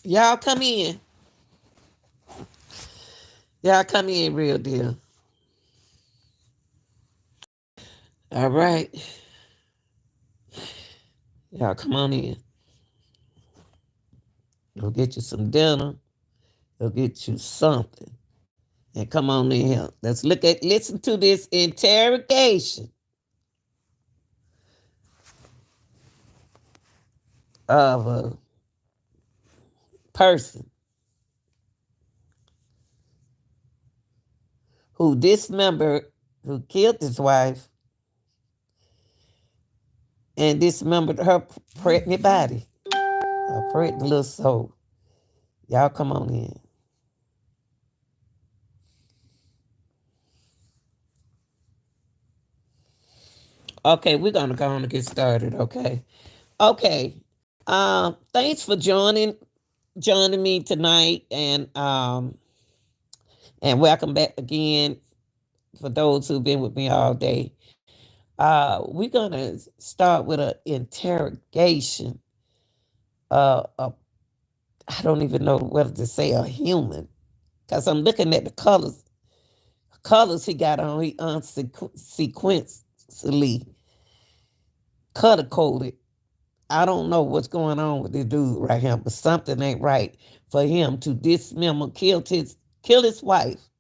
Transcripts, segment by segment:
Y'all come in. Y'all come in, real deal. All right. Y'all come on in. Go get you some dinner. Go get you something. And come on in here. Listen to this interrogation of a person who dismembered, who killed his wife and dismembered her pregnant body, her pregnant little soul. Y'all come on in. Okay, we're gonna go on and get started. Okay. Okay. Thanks for joining me tonight, and welcome back again for those who've been with me all day. We're gonna start with an interrogation. I don't even know whether to say a human, because I'm looking at the colors he got on. He unsequentially color coded. I don't know what's going on with this dude right here, but something ain't right for him to dismember, kill his wife,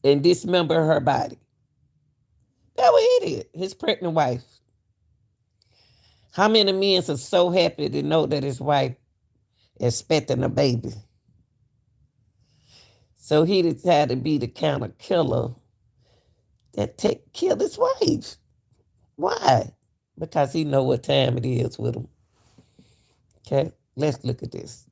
and dismember her body. That's what he did. His pregnant wife. How many men are so happy to know that his wife is expecting a baby? So he decided to be the kind of killer that kill his wife. Why? Because he know what time it is with him. Okay, let's look at this.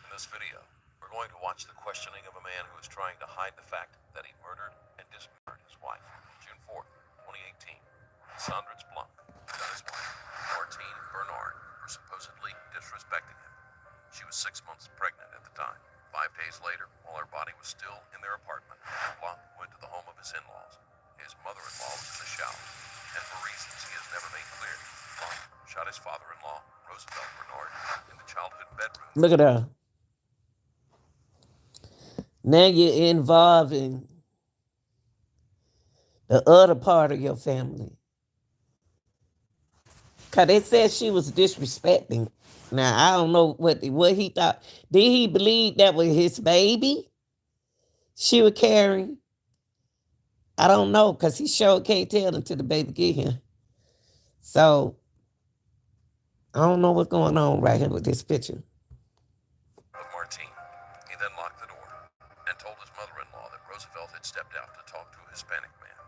In this video, we're going to watch the questioning of a man who is trying to hide the fact that he murdered and dismembered his wife. June 4th, 2018. Sandra Blanc got his wife, Martine Bernard, for supposedly disrespecting him. She was 6 months pregnant at the time. 5 days later, while her body was still in their apartment, Blanc went to the home of his in-laws. His mother-in-law was in the shower, and for reasons he has never made clear, Blanc shot his father-in-law, Roosevelt Bernard, in the childhood bedroom. Look at her. Now you're involving the other part of your family. Because they said she was disrespecting. Now, I don't know what he thought. Did he believe that was his baby she was carrying? I don't know, because he sure can't tell until the baby get here. So, I don't know what's going on right here with this picture. Of Martine. He then locked the door and told his mother-in-law that Roosevelt had stepped out to talk to a Hispanic man.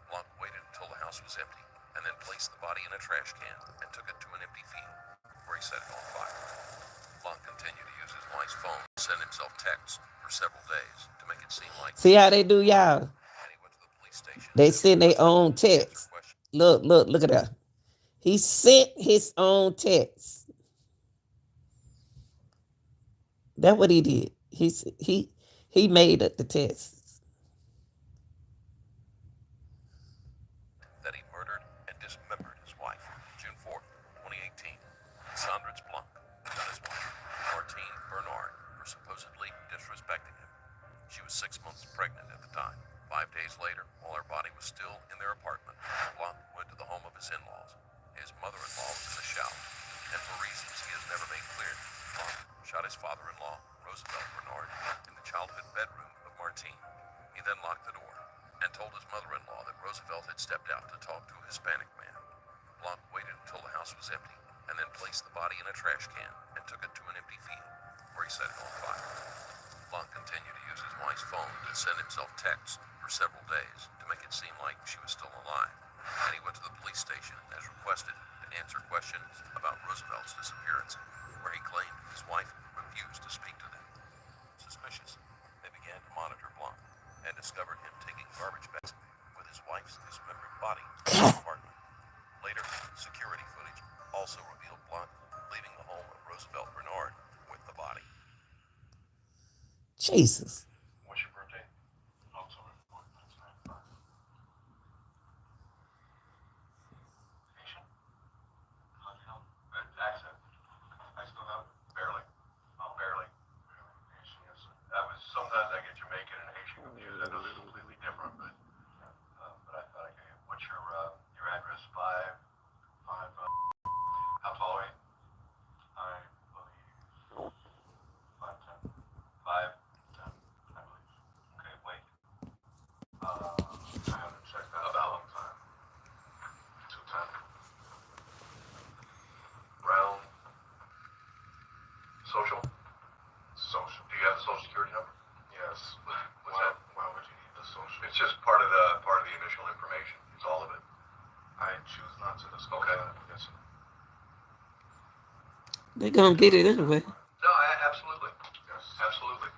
Blanc waited until the house was empty and then placed the body in a trash can and took it to an empty field where he set it on fire. Blanc continued to use his wife's phone to send himself texts for several days to make it seem like... See how they do, y'all? And he went to the police station. They send their own text. Look at that. He sent his own text. That's what he did. He made up the text. That he murdered and dismembered his wife. June 4th, 2018. Sandra Blanc got his wife, Martine Bernard, for supposedly disrespecting him. She was 6 months pregnant at the time. 5 days later, while her body was still in their apartment, Blanc went to the home of his in-laws. His mother-in-law was in the shower, and for reasons he has never made clear, Blanc shot his father-in-law, Roosevelt Bernard, in the childhood bedroom of Martine. He then locked the door and told his mother-in-law that Roosevelt had stepped out to talk to a Hispanic man. Blanc waited until the house was empty and then placed the body in a trash can and took it to an empty field where he set it on fire. Blanc continued to use his wife's phone to send himself texts for several days to make it seem like she was still alive. And he went to the police station as requested to answer questions about Roosevelt's disappearance, where he claimed his wife refused to speak to them. Suspicious, they began to monitor Blanc and discovered him taking garbage bags with his wife's dismembered body in his apartment. Later, security footage also revealed Blanc leaving the home of Roosevelt Bernard with the body. Jesus. What's your birthday? October 4th, 1995. Vacation? Accent. I still choose not to discuss. Okay. Yes, sir. They're gonna get it anyway. No, absolutely. Yes, absolutely.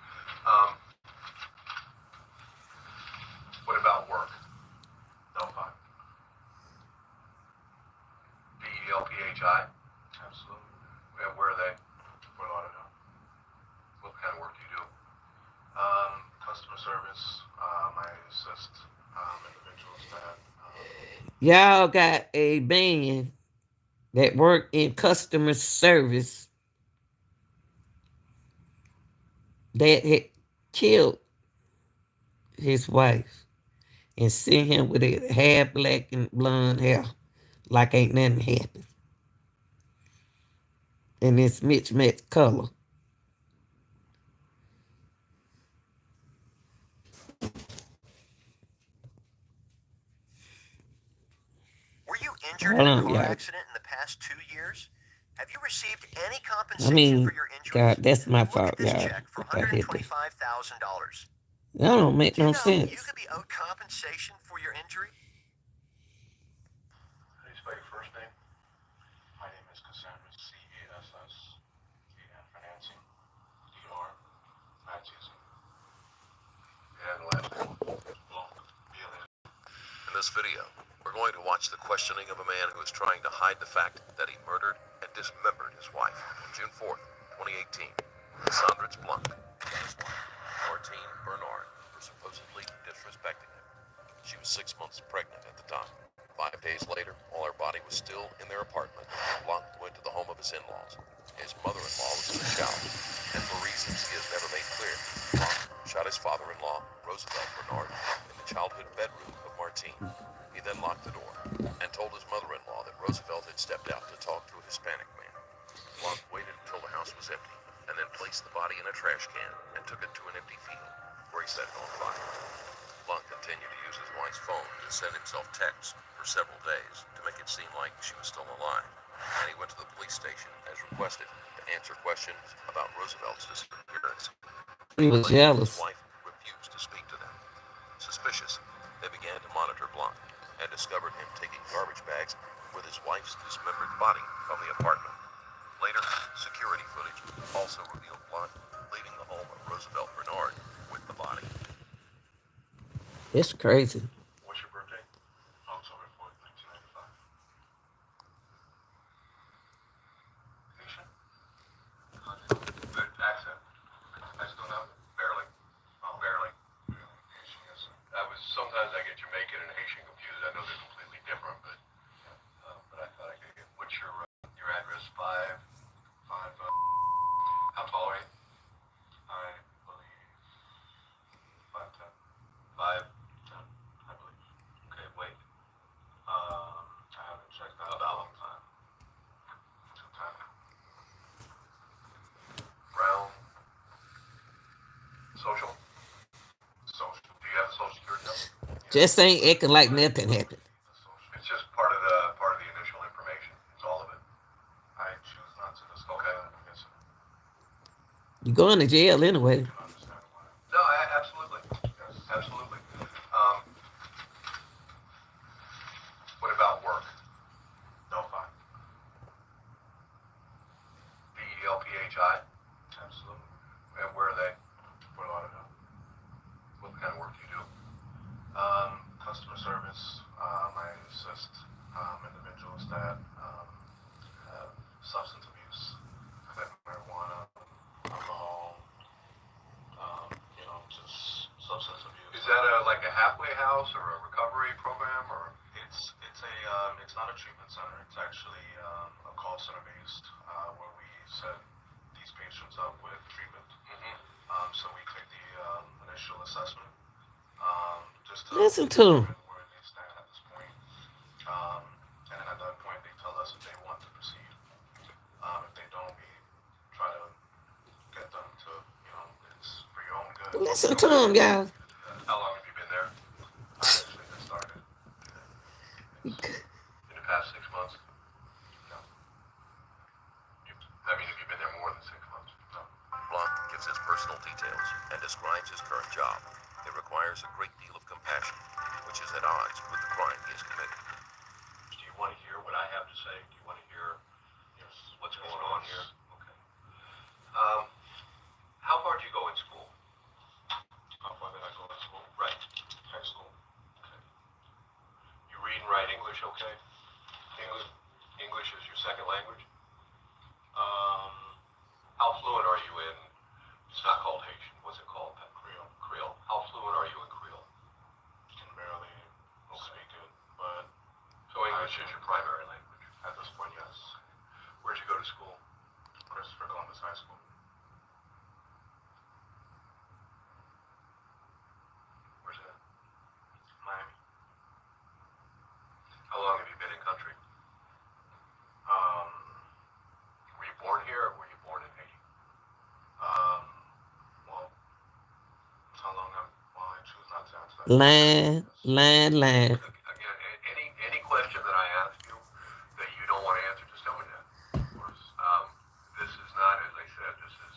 Um, what about work? No, fine. BELPHI? Absolutely. And where are they? Fort Lauderdale. What kind of work do you do? Customer service. I assist individuals that. Y'all got a man that work in customer service that had killed his wife and sent him with a hair black and blonde hair like ain't nothing happened. And it's mismatched color. Were you injured in a car accident in the past 2 years? Have you received any compensation for your injuries? God, that's my Look fault, at this y'all. check for I hit this. $125,000. That don't make Do you no know sense. you could be owed compensation for your injury? How do you spell your first name? My name is Cassandra, C-A-S-S, A-N for Nancy, D-R, Matthews. And the last name, Blanc, B-L-N. In this video, we're going to watch the questioning of a man who is trying to hide the fact that he murdered and dismembered his wife on June 4th, 2018. Cassandra Blanc and his wife, Martine Bernard, for supposedly disrespecting him. She was 6 months pregnant at the time. 5 days later, while her body was still in their apartment, Blanc went to the home of his in-laws. His mother-in-law was in the shower, and for reasons he has never made clear, Blanc shot his father-in-law, Roosevelt Bernard, in the childhood bedroom of Martine. He then locked the door and told his mother-in-law that Roosevelt had stepped out to talk to a Hispanic man. Blanc waited until the house was empty and then placed the body in a trash can and took it to an empty field, where he set it on fire. Blanc continued to use his wife's phone to send himself texts for several days to make it seem like she was still alive, and he went to the police station as requested to answer questions about Roosevelt's disappearance. He was jealous. His wife refused to speak to them. Suspicious, they began to monitor Blanc and discovered him taking garbage bags with his wife's dismembered body from the apartment. Later, security footage also revealed Blanc leaving the home of Roosevelt Bernard with the body. It's crazy. What's your birthday? October 4th, 1995. Haitian? Good accent. I still know. Barely. Oh, barely. Haitian, yes. Sometimes I get Jamaican and Haitian confused. I know they're completely different, but I thought I could get. What's your address? 5. How tall are you? I believe 5'10". 5'10", I believe. Okay, wait. I haven't checked that out a long time. Brown. Social. Do you have a social security number? Just ain't acting like nothing happened. It's just part of the initial information. It's all of it. I choose not to discuss. Okay. Yes, sir. You're going to jail anyway. No, absolutely. Yes, absolutely. What about work? No, fine. BELPHI? Absolutely. And where are they? Fort Lauderdale. What kind of work do you do? Customer service. I assist individuals that have substance abuse, marijuana, alcohol, just substance abuse. Is that like a halfway house or a recovery program, or it's not a treatment center. It's actually a call center based where we set these patients up with treatment. So we take the initial assessment just to Listen to him. where they stand at this point. And at that point, they tell us if they want to proceed. If they don't, we try to get them to, it's for your own good. Listen to him, y'all. How long have you been there? I actually just started. In the past 6 months? No. Have you been there more than 6 months? No. Blanc gives his personal details and describes his current job. It requires a great deal of compassion, which is at odds with the crime he has committed. Do you want English okay? English is your second language? How fluent are you in, it's not called Haitian, what's it called? Creole. Creole. How fluent are you in Creole? Can barely speak it, but So English is your primary language. at this point, yes. Where'd you go to school? Christopher Columbus High School. Where's that? Miami. How long have you been in country? Were you born here or were you born in Haiti? Well, how long I choose not to answer that. Line. Again, any question that I ask you that you don't want to answer, just tell me that. Of course. This is not, as I said, this is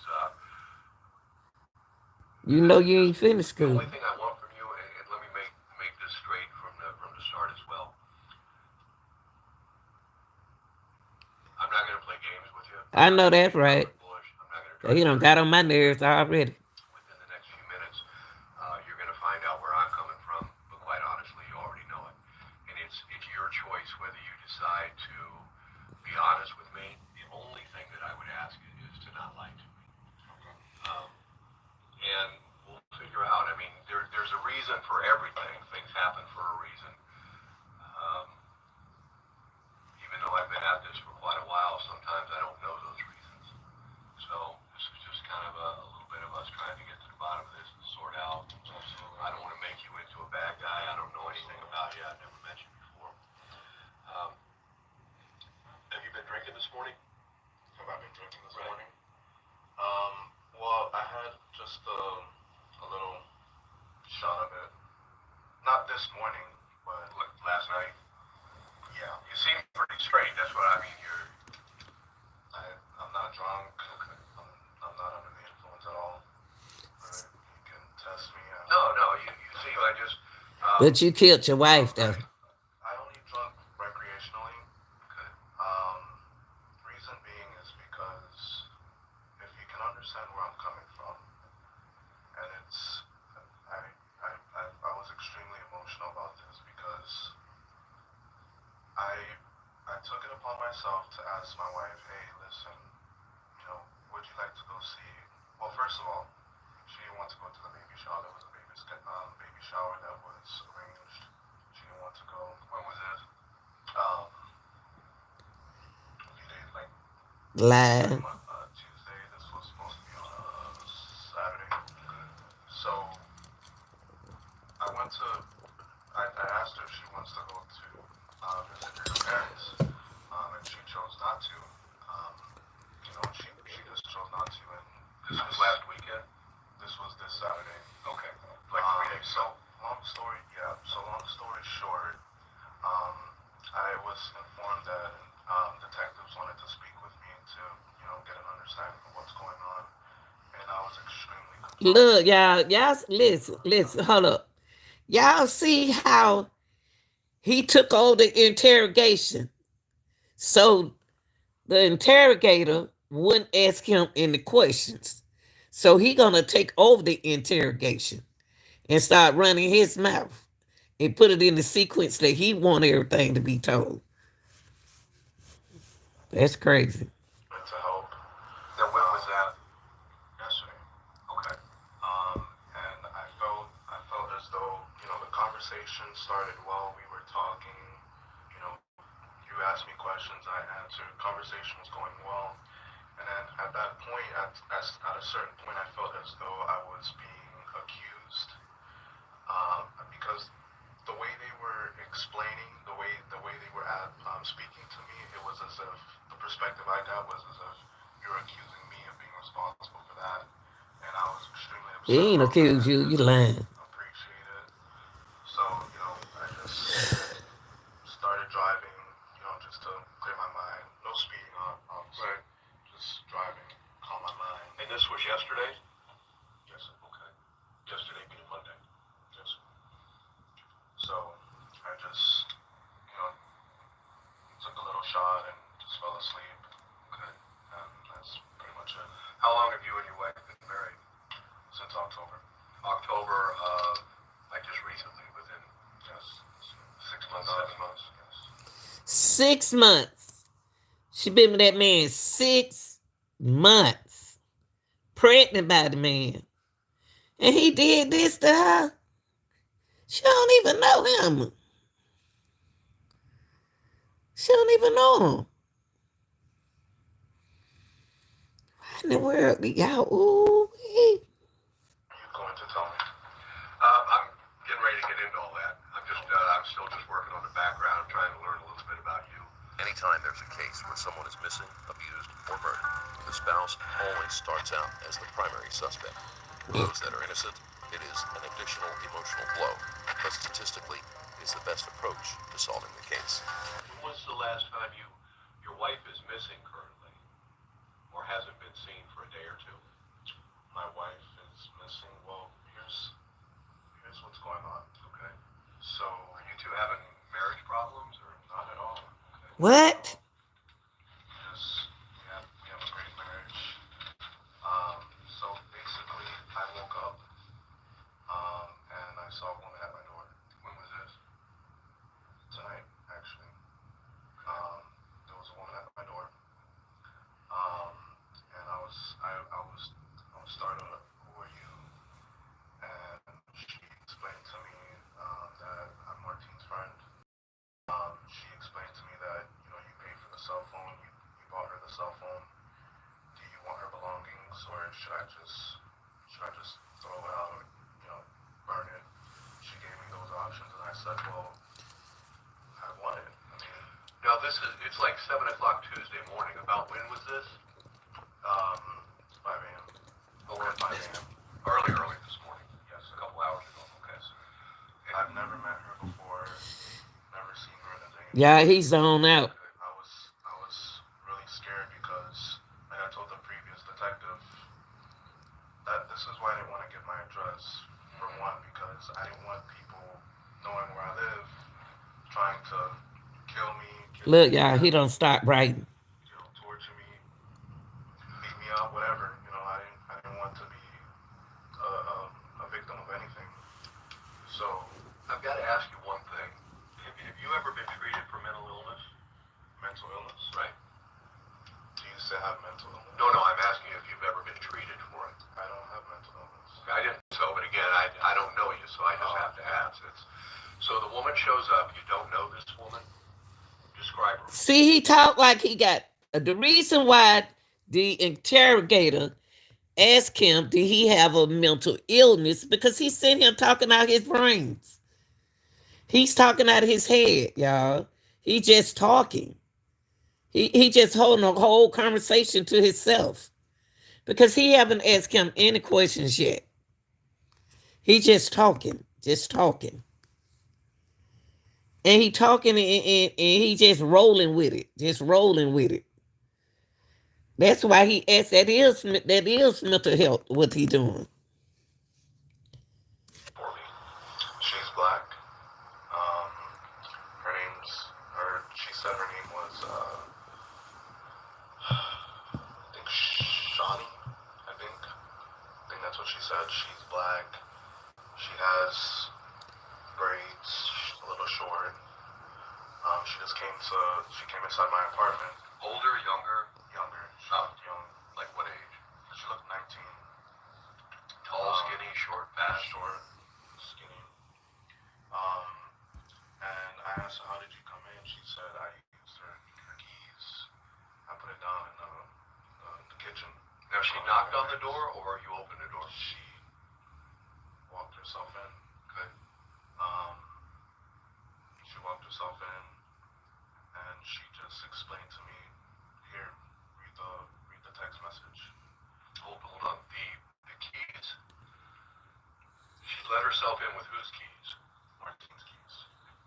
You know you ain't finished the school. only thing I want from you, and let me make this straight from the start as well. I'm not going to play games with you. I know that's right. I'm not going to He done got on my nerves already. within the next few minutes. You're going to find out where I'm coming from, but quite honestly, you already know it. And it's your choice whether you decide to be honest with me. The only thing that I would ask is to not lie to me. And we'll figure out. I mean, there's a reason for everything. Things happen for a reason. Even though I've been at this for quite a while, sometimes I don't know those reasons. So this is just kind of a little bit of us trying to get to the bottom of this and sort out. I don't want to make you into a bad guy. I don't know anything about you. I've never met you before. Have you been drinking this morning? Have I been drinking this Right. morning? Well, I had just a little shot of it. Not this morning, but Like last night? yeah. You seem pretty straight. That's what I mean. I'm not drunk. I'm not under the influence at all. You can test me. No. You seem. I just. But you killed your wife, though. I only drunk recreationally. Okay. Reason being is because if you can understand where I'm coming from, and it's, I was extremely emotional about this because I took it upon myself to ask my wife, hey, listen, would you like to go see? Well, first of all, she didn't want to go to the baby shower. There was a baby shower that was arranged. She didn't want to go. When was this? A few days, like Lie. Tuesday. This was supposed to be on a Saturday. So I asked her if she wants to go to visit her parents, and she chose not to. She just chose not to, and This was last weekend. this was this Saturday. Okay. Like 3 days So ago. long story short, I was informed that detectives wanted to speak with me to get an understanding of what's going on, and I was extremely confused. Look, y'all, listen, hold up. Y'all see how he took over the interrogation. So the interrogator wouldn't ask him any questions. So he gonna take over the interrogation and start running his mouth and put it in the sequence that he want everything to be told. That's crazy. To help Now, when was that? yesterday. Okay. And I felt as though the conversation started while we were talking. You asked me questions, I answered. Conversation was going well, and then at that point, at a certain point, I felt as though I was being accused, because the way they were explaining, the way they were speaking to me, it was as if the perspective I got was as if you're accusing me of being responsible for that, and I was extremely upset. He ain't about accused that. you, you lying. Appreciate it. So I just started driving, just to clear my mind. No speeding obviously. Right. Just driving, calm my mind. And this was yesterday? Yes, sir. Okay. Yesterday being Monday. Yes, sir. So I just, took a little shot and just fell asleep. Okay. And that's pretty much it. How long have you and your wife been married? Since October. October, like just recently, within Yes. 6 months, 7 months. Yes. 6 months. She been with that man 6 months. Pregnant by the man. And he did this to her. She don't even know him. She don't even know him. What in the world? Y'all, ooh, You going to tell me? I'm getting ready to get into all that. I'm still just working on the background, trying to learn a little bit about you. Anytime there's a case where someone is missing, abused, or murdered, the spouse always starts out as the primary suspect. For those that are innocent, it is an additional emotional blow, but statistically, it's the best approach to solving the case. When's the last time your wife is missing currently, or hasn't been seen for a day or two? My wife is missing. Well, here's what's going on. Okay. So Are you two having marriage problems, or not at all. Okay? what? Yes, we have a great marriage. So basically, I woke up, and I saw a woman at my door. when was this? Tonight, actually. There was a woman at my door. And I was started up, who are you? And she explained to me that I'm Martine's friend. She explained to me that, you paid for the cell phone, you bought her the cell phone. Do you want her belongings, or should I just throw it out, or, burn it? She gave me those options, and I said, well, I want it. I mean, Now it's like 7 o'clock Tuesday morning. About when was this? 5 a.m. Oh, at 5 a.m. Early this morning. Yes, A couple hours ago. Okay. I've never met her before, never seen her in a day. Yeah, he's on out. I was really scared because, like I told the previous detective, that this is why I didn't want to give my address. For one, because I didn't want people knowing where I live, trying to kill me. Look, y'all, he don't stop writing. Torture me, beat me up, whatever. I didn't want to be a victim of anything. So I've got to ask you one thing. Have you ever been treated for mental illness? mental illness. Right. Do you say I have mental illness? No, I'm asking you if you've ever been treated for it. I don't have mental illness. I didn't so, but again, I don't know you, so I just have to ask. So the woman shows up. You don't know this woman. Describe her. See, he talked like he got the reason why the interrogator asked him, did he have a mental illness? Because he's sitting here talking out his brains. He's talking out of his head, y'all. He just talking. He just holding a whole conversation to himself. Because he haven't asked him any questions yet. He just talking. And he talking and he just rolling with it. That's why he asked. That is mental health. What he doing? She's black. She said her name was, I think Shawnee. I think that's what she said. She's black. She has braids, a little short. She came inside my apartment. Older, younger, Younger. She looked young. like what age? She looked 19. Tall, skinny, short, fat. Short, skinny. And I asked her, how did you come in? She said, I used her keys. I put it down in the kitchen. Now she knocked on the door, or you opened the door? She walked herself in. Okay. She walked herself in, and she just explained to me, here, read the text message. Hold on. The keys. She let herself in with whose keys? Martine's keys.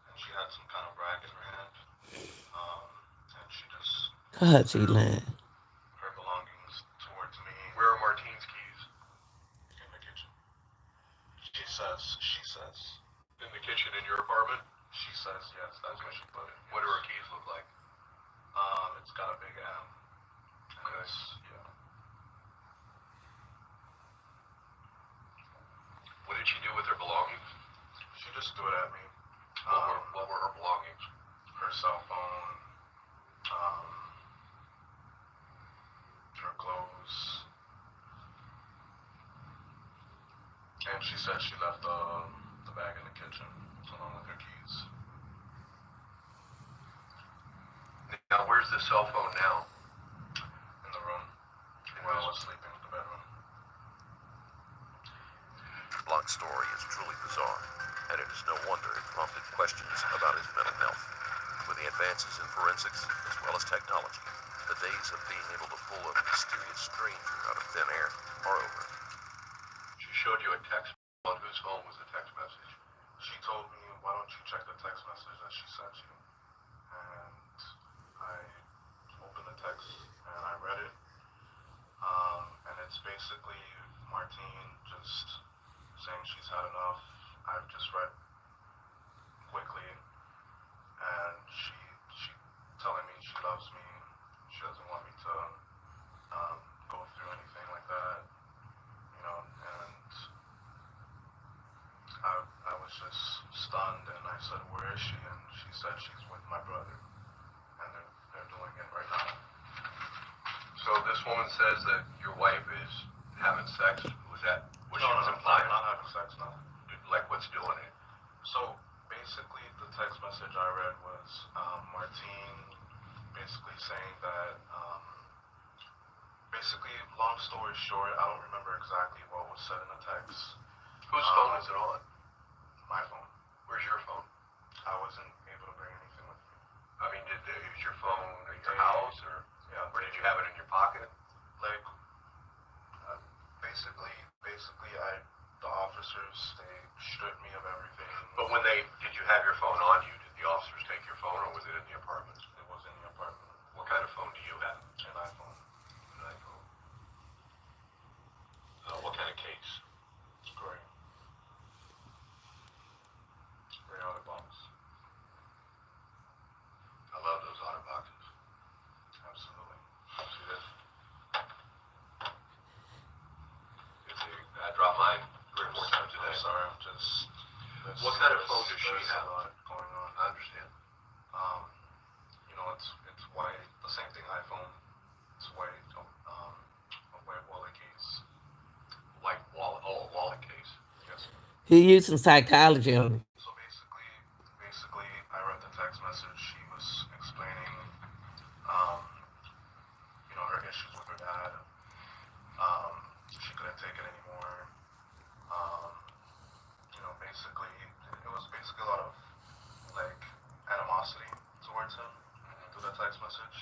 And she had some kind of rag in her hand. And she just God, she lying. her belongings towards me. Where are Martine's keys? In the kitchen. She says. In the kitchen in your apartment? She says yes, that's where she put it. What do her keys look like? It's got a big M. Okay. Yeah. What did she do with her belongings? She just threw it at me. What were her belongings? Her cell phone, And she said she left the bag in the kitchen along with her keys. Now, where's the cell phone now? In the room. Where I was sleeping in the bedroom. Block's story is truly bizarre, and it is no wonder it prompted questions about his mental health. With the advances in forensics as well as technology, the days of being able to pull a mysterious stranger out of thin air are over. She showed you a text. On whose phone was the text message? She told me, why don't you check the text message that she sent you? And I opened the text and I read it. And it's basically Martine just saying she's had enough. I've just read quickly, and she telling me she loves me. She doesn't want me to go through anything like that, you know. And I was just stunned, and I said, "Where is she?" And she said she's with my brother, and they're doing it right now. So this woman says that your wife is having sex. Was that what she was implying? Not having sex, no. Like what's doing it? So basically, the text message I read was Martine basically saying that, basically, long story short, I don't remember exactly what was said in the text. Whose phone is it on? My phone. Where's your phone? I wasn't able to bring anything with me. I mean, is your phone at your house, or did you have it in your pocket? Like, basically, the officers, they stripped me of everything. But did you have your phone on you? Did the officers take your phone, or was it in the apartment? It was in the apartment. What kind of phone do you have? An iPhone. An iPhone. What kind of case? It's gray. Gray out of box. I love those otter boxes. Absolutely. See this? I drop mine 3 or 4 times a day. I'm sorry, I'm just... What kind of phone does she there's have? a lot going on. I understand. You know, it's white. The same thing iPhone. It's white. A white wallet case. Like wallet? Oh, a wallet case. Yes. He used some psychology on it. So basically, I read the text message. She was explaining, you know, her issues with her dad. She couldn't take it anymore. You know, basically, it was basically a lot of, like, animosity towards him through the text message.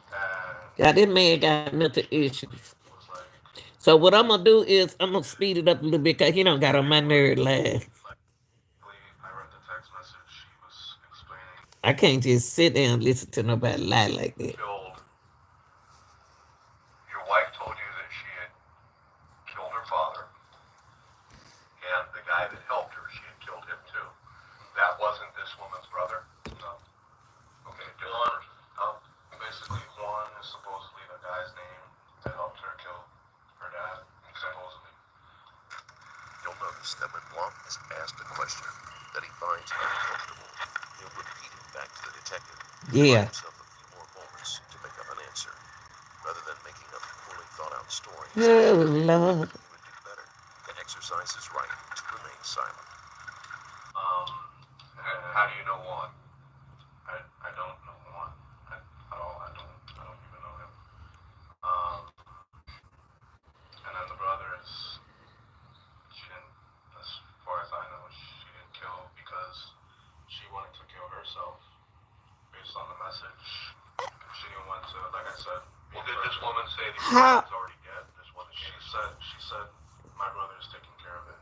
And Yeah, this man got mental issues. it was like, So what I'm gonna do is I'm gonna speed it up a little bit because he don't got on my nerve last. I read the text message. She was explaining. I can't just sit there and listen to nobody lie like that. Killed. Your wife told you that she had killed her father, and the guy that helped her, she had killed him too. That wasn't this woman's brother? No. Okay, different person. Basically, Juan is supposedly the guy's name that helped her kill her dad, supposedly. You'll notice that when Blanc is asked a question that he finds uncomfortable, he'll repeat it back to the detective. Yeah. Give himself a few more moments to make up an answer, rather than making up fully thought-out stories. Oh Lord. He would do better to exercise his right to remain silent. How do you know Juan? I don't know Juan at all. I don't even know him. And then the brother she didn't, as far as I know, she didn't kill because she wanted to kill herself based on the message. She didn't want to, like I said. Well, did this woman say that How- your already dead? This woman She said my brother is taking care of it.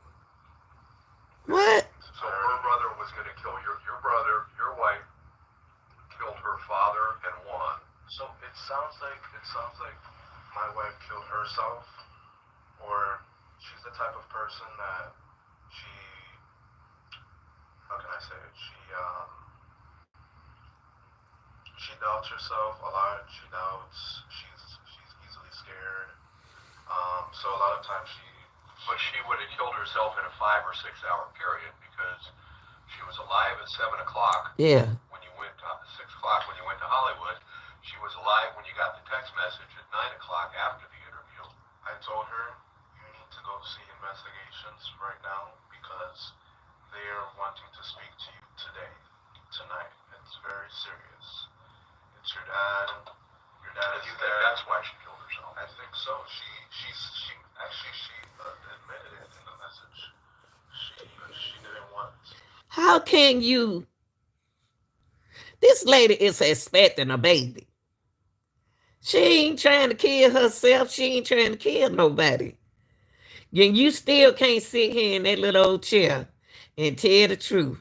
What? So her brother was going to kill your brother, your wife, killed her father and Juan. So it sounds like my wife killed herself, or she's the type of person that how can I say it? She doubts herself a lot. She's easily scared. So a lot of times But she would have killed herself in a 5 or 6 hour period because she was alive at 7 o'clock. Yeah. When you went to 6 o'clock when you went to Hollywood. She was alive when you got the text message at 9 o'clock after the interview. I told her, you need to go see investigation. investigations right now because they are wanting to speak to you today, tonight. It's very serious. It's your dad. Your dad is there. That's why she killed herself? I think so. She admitted it in the message. She didn't want. How can you? This lady is expecting a baby. She ain't trying to kill herself. She ain't trying to kill nobody. And you still can't sit here in that little old chair and tell the truth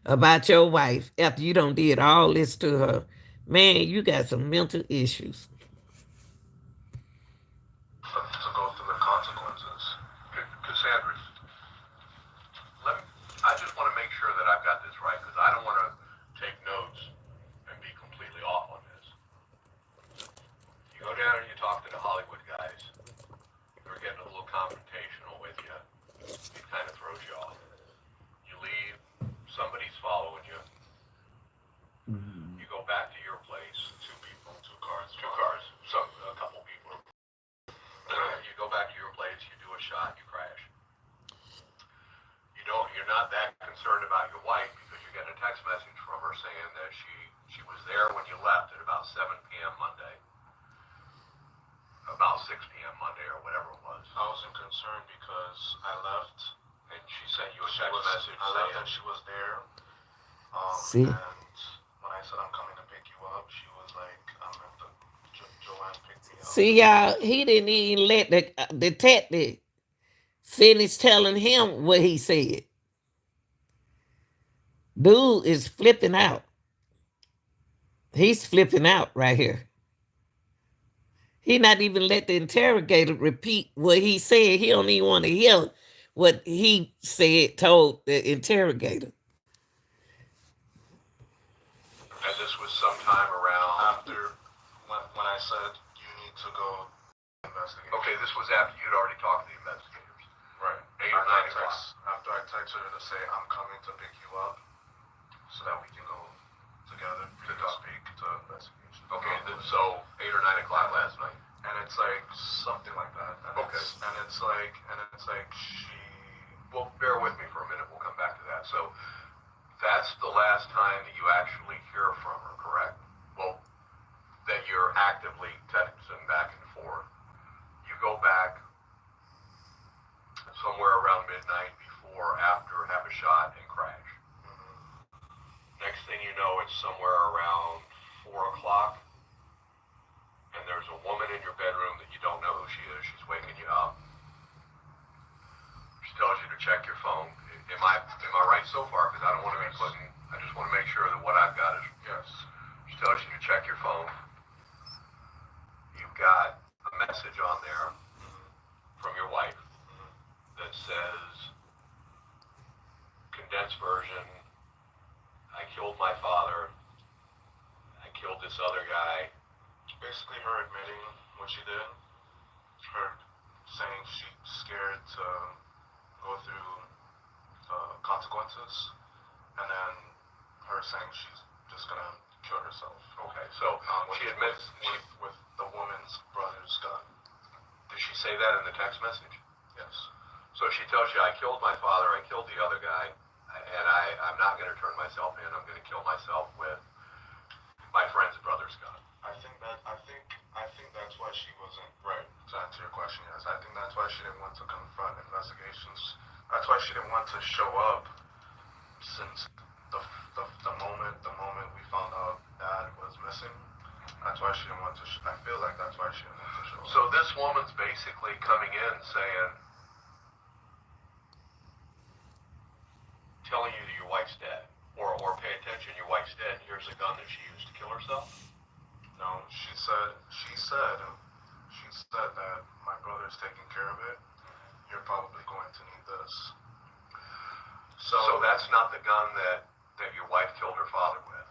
about your wife after you done did all this to her. Man, you got some mental issues. To go through the consequences. Cassandra, I just want to make sure that I've got this right because I don't want to take notes and be completely off on this. You go down and you talk to the Hollywood guys. They're getting a little confrontational with you. It kind of throws you off. You leave. Somebody's following you. You go back to your place. Two cars. A couple people. You go back to your place. You do a shot. You crash. You're not that concerned about your wife because you get a text message from her saying that she was there when you left at about 7 p.m. Monday. About 6 p.m. Monday or whatever it was. I wasn't concerned because I left and she sent you a text message. I left and she was there. See? And when I said I'm coming to pick you up, she was like, I'm at the Joanne pick me up. See, y'all, he didn't even let the detective finish telling him what he said. Dude is flipping out. He's flipping out right here. He not even let the interrogator repeat what he said. He don't even want to hear what he said, told the interrogator. And this was sometime around After when I said you need to go investigate. Okay, this was after you'd already talked to the investigators. Right. 8 or 9 o'clock. After I texted her to say I'm coming to pick you up so that we can go together to speak to investigation. Okay, so 8 or 9 o'clock last night. And it's like something like that. And Okay. It's like she. Well, bear with me for a minute. We'll come back to that. So that's the last time that you actually hear from her, correct? Well, that you're actively texting back and forth. You go back somewhere around midnight before, after, have a shot and crash. Next thing you know, it's somewhere around 4 o'clock, and there's a woman in your bedroom that you don't know who she is. She's waking you up. She tells you to check your phone. Am I right so far? Because I don't want to be putting. I just want to make sure that what I've got is Yes. She tells you to check your phone. You've got a message on there from your wife that says, condensed version, I killed my father, I killed this other guy. Basically her admitting what she did. Her saying she's scared to go through consequences. And then her saying she's just gonna kill herself. Okay, so she admits with the woman's brother's gun. Did she say that in the text message? Yes. So she tells you, I killed my father, I killed the other guy, and I'm not going to turn myself in. I'm going to kill myself with my friend's brother's gun. I think that's why she wasn't right. To answer your question, yes. I think that's why she didn't want to confront investigations. That's why she didn't want to show up since the moment we found out Dad was missing. That's why she didn't want to. I feel like that's why she didn't want to show up. So this woman's basically coming in saying, telling you that your wife's dead, or pay attention, your wife's dead. Here's a gun that she used to kill herself. No, she said that my brother's taking care of it. You're probably going to need this. So that's not the gun that your wife killed her father with.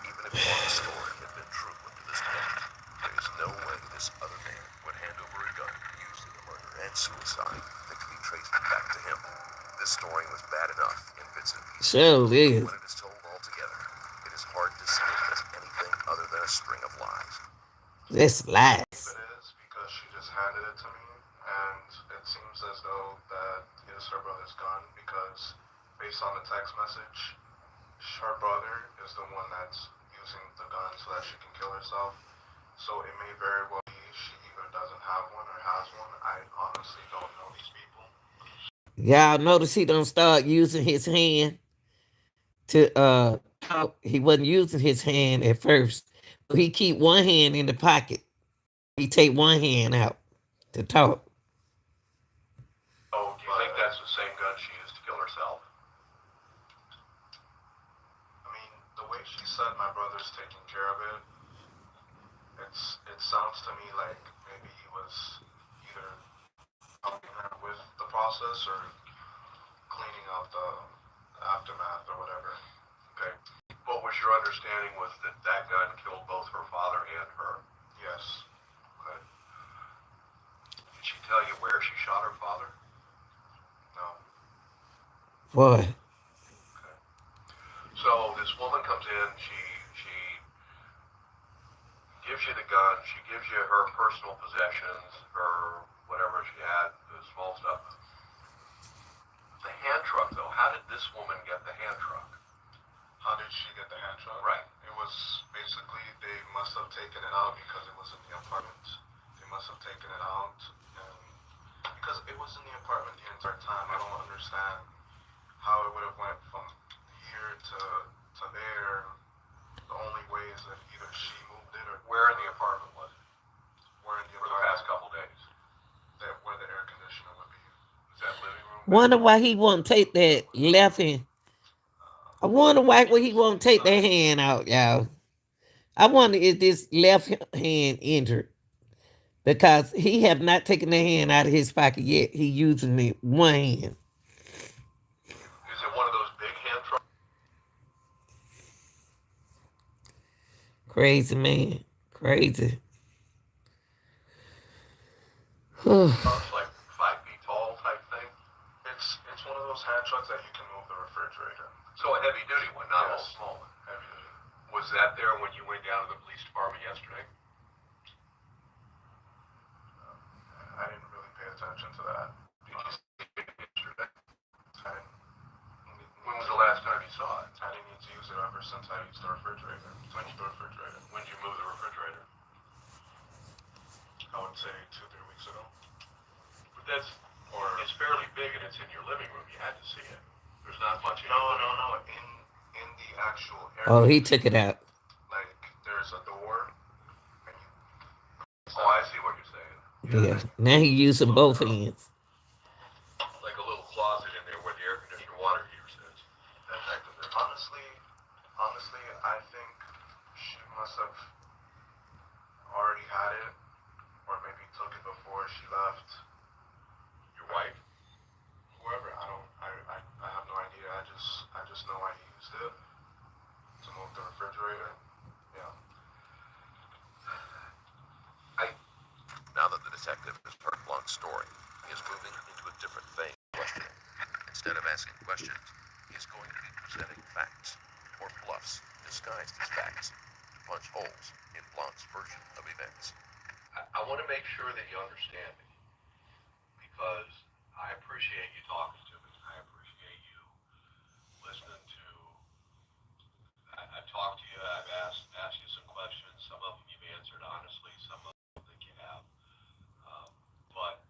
Even if Mark's story had been true up to this point, there is no way this other man would hand over a gun used in the murder and suicide that could be traced back to him. This story was bad enough in bits and pieces. Sure is. When it is told all together, it is hard to see it as anything other than a string of lies. That's lies. It is because she just handed it to me, and it seems as though that is her brother's gun because, based on the text message, her brother is the one that's using the gun so that she can kill herself. So it may very well be she either doesn't have one or has one. I honestly don't know these people. Y'all notice he don't start using his hand to talk. He wasn't using his hand at first. He keep one hand in the pocket. He take one hand out to talk. Oh, do you think that's the same gun she used to kill herself? I mean, the way she said my brother's taking care of it, it sounds to me like maybe he was either helping her with the process or cleaning up the aftermath or whatever. Okay. What was your understanding was that that gun killed both her father and her? Yes. Okay. Did she tell you where she shot her father? No. Boy, Okay. So this woman comes in, she gives you the gun, she gives you her personal possessions, her whatever she had, the small stuff. The hand truck, though, how did this woman get the hand truck? How did she get the hand truck? Right. It was basically they must have taken it out because it was in the apartment. They must have taken it out and because it was in the apartment the entire time. I don't understand how it would have went from here to there. The only way is that either she moved it or Where in the apartment was it? where in the For the past apartment couple days. that where the air conditioner would be. Is that living room? wonder why he won't take that left hand. I wonder why he won't take that hand out, y'all. I wonder if this left hand injured because he have not taken the hand out of his pocket yet. He using it one hand. Is it one of those big hand trucks? Crazy man, crazy. Like 5 feet tall type thing? It's one of those hand trucks that you can move the refrigerator. So a heavy duty one, not a Yes. small one. Heavy duty. Was that there when you went down to the police department yesterday? I didn't really pay attention to that. Did you see it yesterday? I didn't, When was the last time you saw it? I didn't need to use it ever since I used the refrigerator. To move the refrigerator. When did you move the refrigerator? I would say 2-3 weeks ago. But it's fairly big and it's in your living room. You had to see it. There's not much in No. your living room. In the actual area. Oh, he took it out. Like there's a door. And Oh, I see what you're saying. Yeah. Now he using both hands. Like a little closet in there where the air conditioner water heater sits. effectively. Honestly, I think she must have already had it, or maybe took it before she left. Your wife? Whoever, I have no idea. I just know I used it to move the refrigerator. Yeah. Now that the detective has heard Blunt's story, he is moving into a different phase of questioning. Instead of asking questions, he is going to be presenting facts, or bluffs disguised as facts, to punch holes in Blunt's version of events. I want to make sure that you understand me, because I appreciate you talking to me. I appreciate you listening to. I've talked to you. I've asked you some questions. Some of them you've answered honestly. Some of them I think you have. But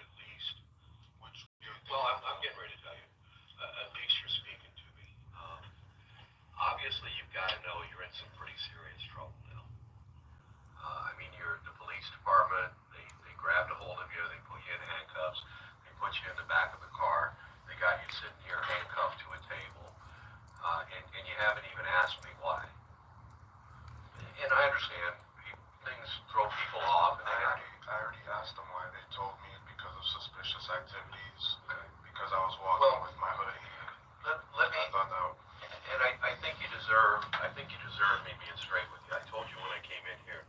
at least, I'm getting ready to tell you. At least you're speaking to me. Obviously, you've got to know you're in some pretty serious trouble now. I mean, you're at the police department. They grabbed a hold of you. They put you in handcuffs. They put you in the back of the car. They got you sitting here handcuffed to a table. And you haven't even asked me why. And I understand. Things throw people off. And I already asked them why. They told me because of suspicious activities. Because I was walking with my hoodie. Let me. I thought that. And I think you deserve me being straight with you. I told you when I came in here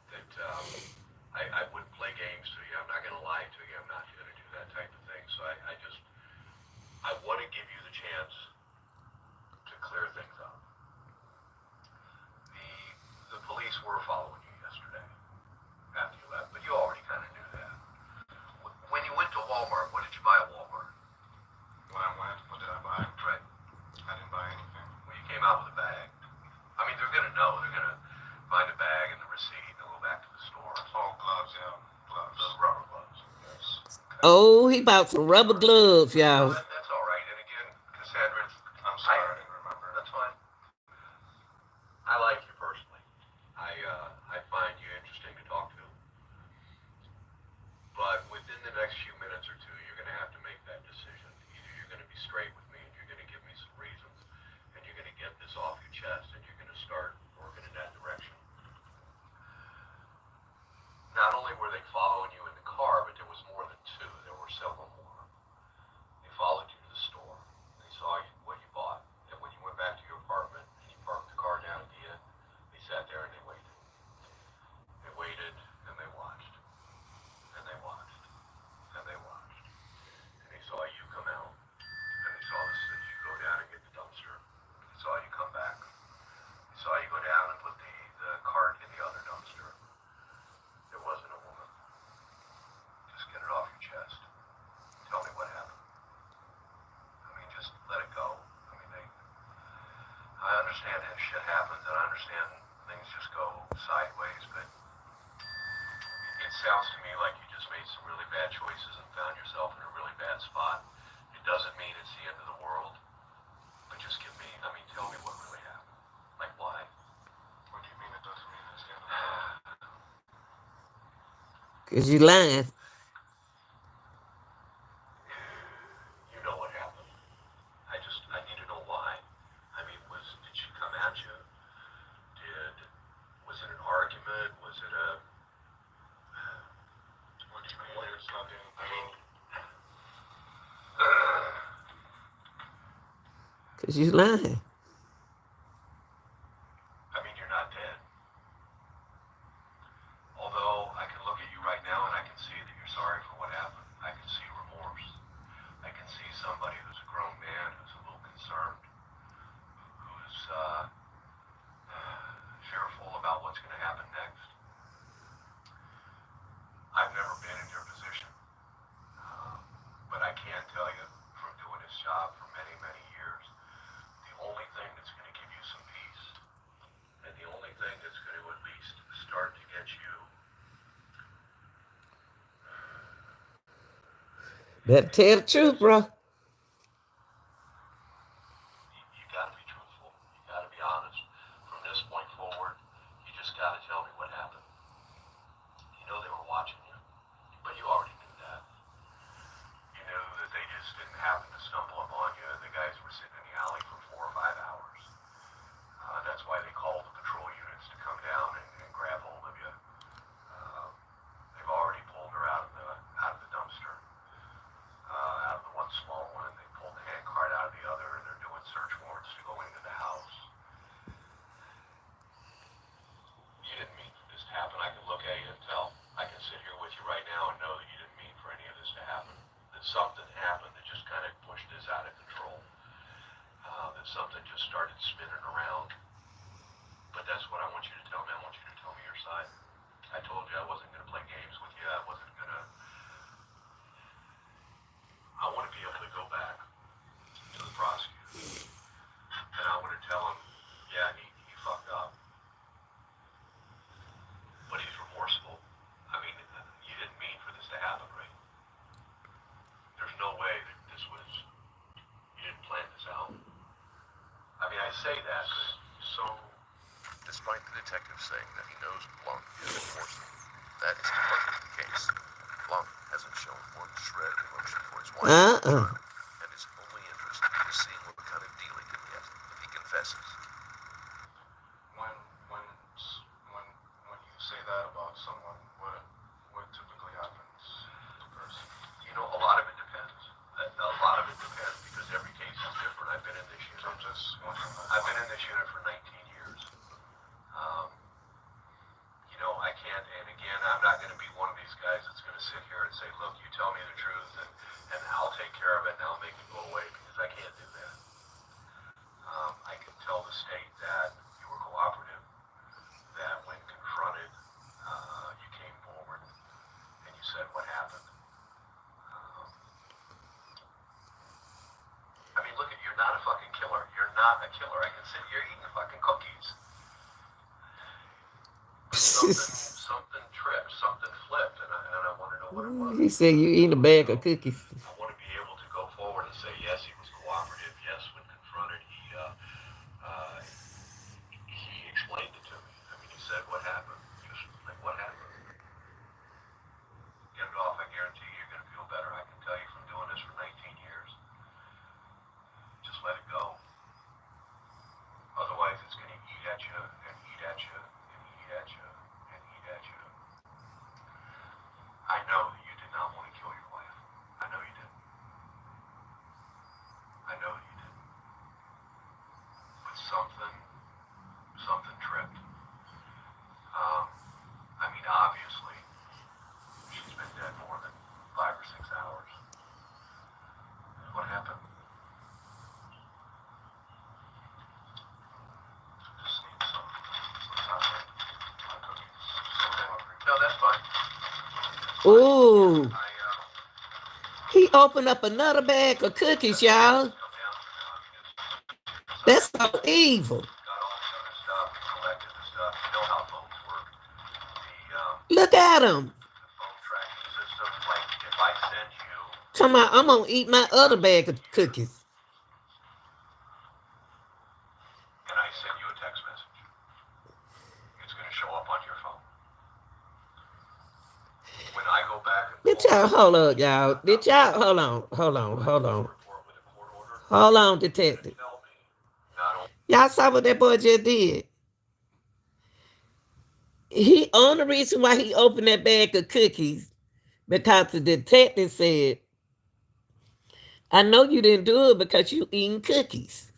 that I wouldn't play games to you. I'm not going to lie to you. I'm not going to do that type of thing. So I want to give you the chance to clear things up. The police were following you yesterday after you left, but you already kind of knew that. When you went to No, they're gonna find a bag and the receipt and they'll go back to the store. Oh, gloves, yeah. Gloves. The rubber gloves. Yes. Oh, he bought some rubber gloves, y'all. That's all right. And again, Cassandra, I'm sorry, I didn't remember. that's fine. I like you personally. I find you interesting to talk to. But within the next few minutes or two, you're going to have to make that decision. Either you're going to be straight with me and you're going to give me some reasons, and you're going to get this off your chest, and you're going to start working in that direction. Not only were they following you in the car, but there was more than two. There were several more. They followed you to the store. They saw what you bought. And when you went back to your apartment and you parked the car down at the end, they sat there and they waited. They waited and they watched. And they watched. And they watched. And they saw you come out. And they saw you go down and get the dumpster. They saw you come back. They saw you go down and put the cart in the other dumpster. There wasn't a woman. Just get it off your chest. Tell me what happened. I mean, just let it go. I mean, I understand that shit happens, and I understand things just go sideways, but it sounds to me like you just made some really bad choices and found yourself in a really bad spot. It doesn't mean it's the end of the world, but just tell me what really happened. Like, why? What do you mean it doesn't mean it's the end of the world? Because you lying. You know what happened. I need to know why. I mean, did she come at you? Was it an argument? Was it a... What do you mean there's nothing? Because you lying. I mean, you're not dead. Although I can look at you right now and I can see that you're sorry for what happened. I can see remorse. I can see somebody who's a grown man, who's a little concerned, who's fearful about what's going to happen next. I've never been in your position, but I can tell you from doing this job for many, many years, the only thing that's going to give you some peace, and the only thing that's going to at least start to get you Better tell the truth, bro. you got to be truthful. You got to be honest. From this point forward, you just got to tell me what happened. You know they were watching you, but you already knew that. You knew that they just didn't happen to stumble upon you. The guys were sitting in the alley for 4 or 5 hours. That's why they called the patrol units to come down and grab hold of you. They've already pulled her out of the dumpster. Out of the one small one, they pulled the hand cart out of the other, and they're doing search warrants to go into the house. You didn't mean for this to happen. I can look at you and tell. I can sit here with you right now and know that you didn't mean for any of this to happen. That something happened that just kind of pushed this out of control. That something just started spinning around. But that's what I want you to tell me. I want you to tell me your side. I told you I wasn't going to play games with you. I wasn't going to... I want to be able to go back to the prosecutor. And I want to tell him, yeah, he fucked up. But he's remorseful. I mean, you didn't mean for this to happen, right? There's no way that you didn't plan this out. I mean, I say that, so... Despite the detective saying that he knows Blanc is remorseful, that is partly the case. Blanc hasn't shown one shred of emotion for his wife, and his only interest is seeing what kind of deal he can get if he confesses. When you say that about someone, what typically happens to the person? You know, a lot of it depends. A lot of it depends because every case is different. I've been in this unit. I've been in this unit for 19 years. You know, I can't, and again, I'm not going to be one of these guys that's going to sit here and say, look, you tell me the truth and I'll take care of it and I'll make it go away, because I can't do that. I can tell the state that you were cooperative, that when confronted, you came forward and you said what happened. I mean, look, you're not a fucking killer. You're not a killer. I can sit here eating fucking cookies. something tripped, something flipped, and I want to know what it was. He said you eating a bag of cookies. I want to be able to go forward and say yes, he was cooperative. Yes, when confronted, he explained it to me. I mean, he said what happened. Just like what happened. Get it off. I guarantee you're going to feel better. I can tell you from doing this for 19 years. Just let it go. Otherwise, it's going to eat at you and eat at you and eat at you and eat at you. I know that you did not want to kill your wife. I know you didn't. I know you didn't. But something tripped. I mean, obviously, she's been dead more than 5 or 6 hours. What happened? Just need some. No, that's fine. Ooh. I He opened up another bag of cookies, y'all. That's so evil. got all the other stuff, collected the stuff. You know how phones work. Look at him. The phone tracking system, like if I send you, Talking about, I'm going to eat my other bag of cookies. and I send you a text message, it's going to show up on your phone. When I go back and Did y'all, hold up, y'all. Did y'all, hold on. report with a court order, Hold on, detective. tell me not only Y'all saw what that boy just did. He, only reason why he opened that bag of cookies, because the detective said, I know you didn't do it because you eating cookies.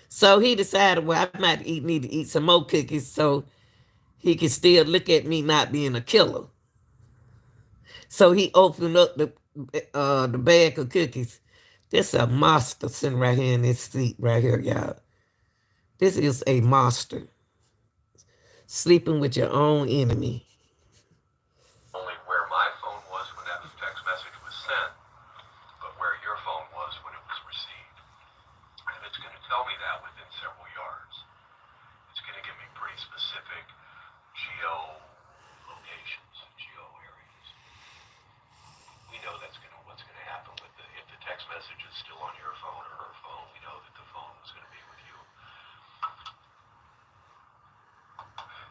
So he decided, well, I might need to eat some more cookies so he can still look at me not being a killer. So he opened up the bag of cookies. This a monster sitting right here in this seat right here, y'all. This is a monster. Sleeping with your own enemy. where my phone was when that text message was sent, but where your phone was when it was received. And it's going to tell me that within several yards. It's going to give me pretty specific geo locations, geo areas. We know what's going to happen with if the text message is still on your phone or her phone. We know that the phone was going to be with you.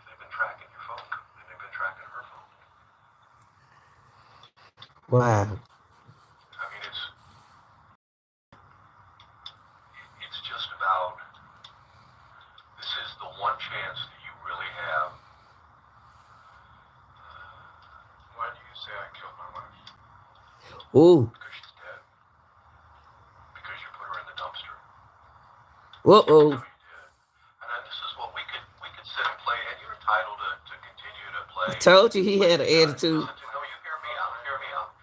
They've been tracking your phone, and they've been tracking her phone. Wow. I mean, it's just about, this is the one chance that you really have. Why do you say I killed my wife? Ooh. Because she's dead. Because you put her in the dumpster. Uh-oh. No, you did. And this is what we could sit and play, and you're entitled to continue to play. I told you he had an attitude. No, you hear me out. Hear me out.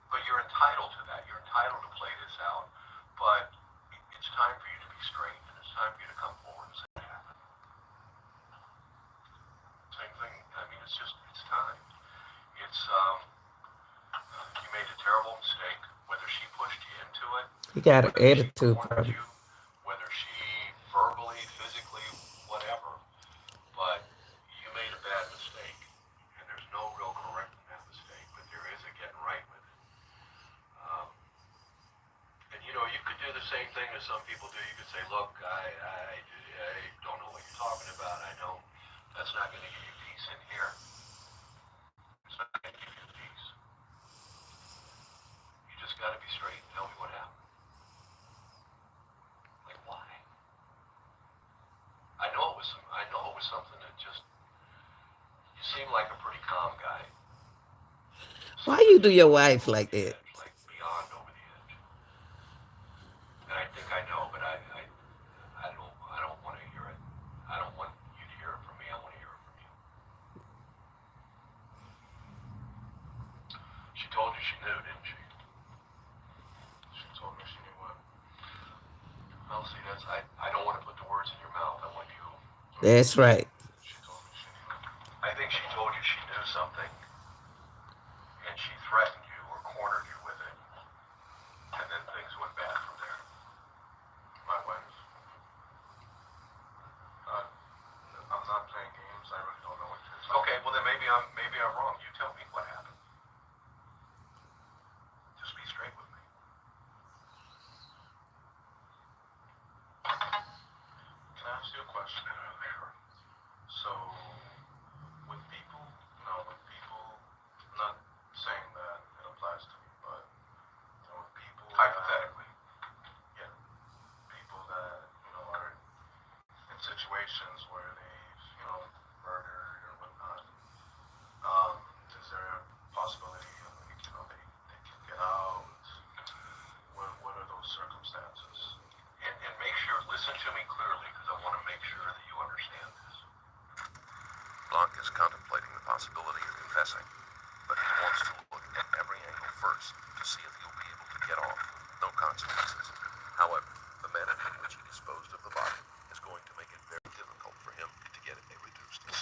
But you're entitled to that. You're entitled to play this out. But it's time for you to be straight, and it's time for you to come forward and say it happened. Same thing. I mean, it's time. It's you made a terrible mistake. Whether she pushed you into it, He got an whether she attitude cornered problem. you, whether she verbally, physically, whatever. But you made a bad mistake, and there's no real correcting that mistake. But there is a getting right with it. And you could do the same thing that some people do. You could say, look, I don't know what you're talking about. I know that's not going to give you peace in here. It's not going to give you peace. You just got to be straight and tell me what happened. Like, why? I know it was something that just, you seem like a pretty calm guy. Why you do your wife like that? Like beyond over the edge. And I think I know, but I don't want to hear it. I don't want you to hear it from me. I want to hear it from you. She told you she knew, didn't she? She told me she knew what? Well, see, I don't want to put the words in your mouth. I want you. That's right. She told me she knew. I think she told you she knew something, and she threatened you or cornered you with it, and then things went bad from there. My wife. I'm not playing games. I really don't know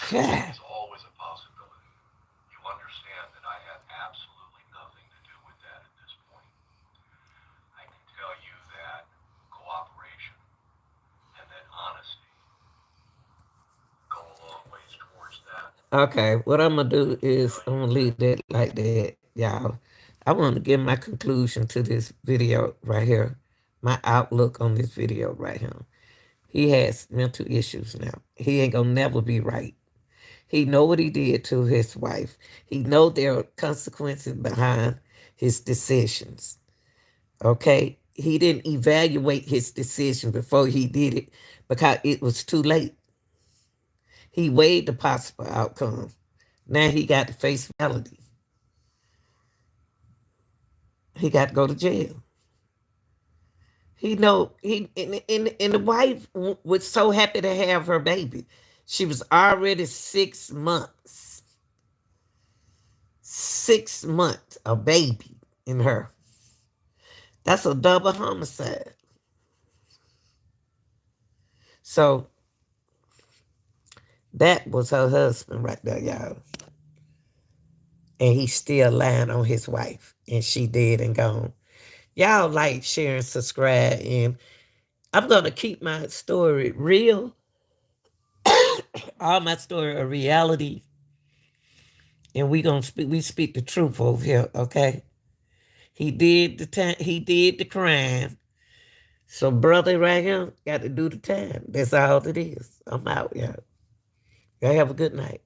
It's always a possibility. You understand that I had absolutely nothing to do with that at this point. I can tell you that cooperation and that honesty go a long ways towards that. Okay, what I'm gonna do is I'm gonna leave that like that, y'all. I want to give my conclusion to this video right here, my outlook on this video right here. He has mental issues now. He ain't gonna never be right. He know what he did to his wife. He know there are consequences behind his decisions. Okay, he didn't evaluate his decision before he did it because it was too late. He weighed the possible outcome. Now he got to face reality. He got to go to jail. He know he and the wife was so happy to have her baby. She was already 6 months. 6 months, a baby in her. That's a double homicide. So that was her husband right there, y'all. And he's still lying on his wife. And she dead and gone. Y'all like, share, and subscribe. And I'm going to keep my story real. All my story are reality. And we speak the truth over here, okay? He did the time, he did the crime. So brother right here got to do the time. That's all it is. I'm out, y'all. Y'all have a good night.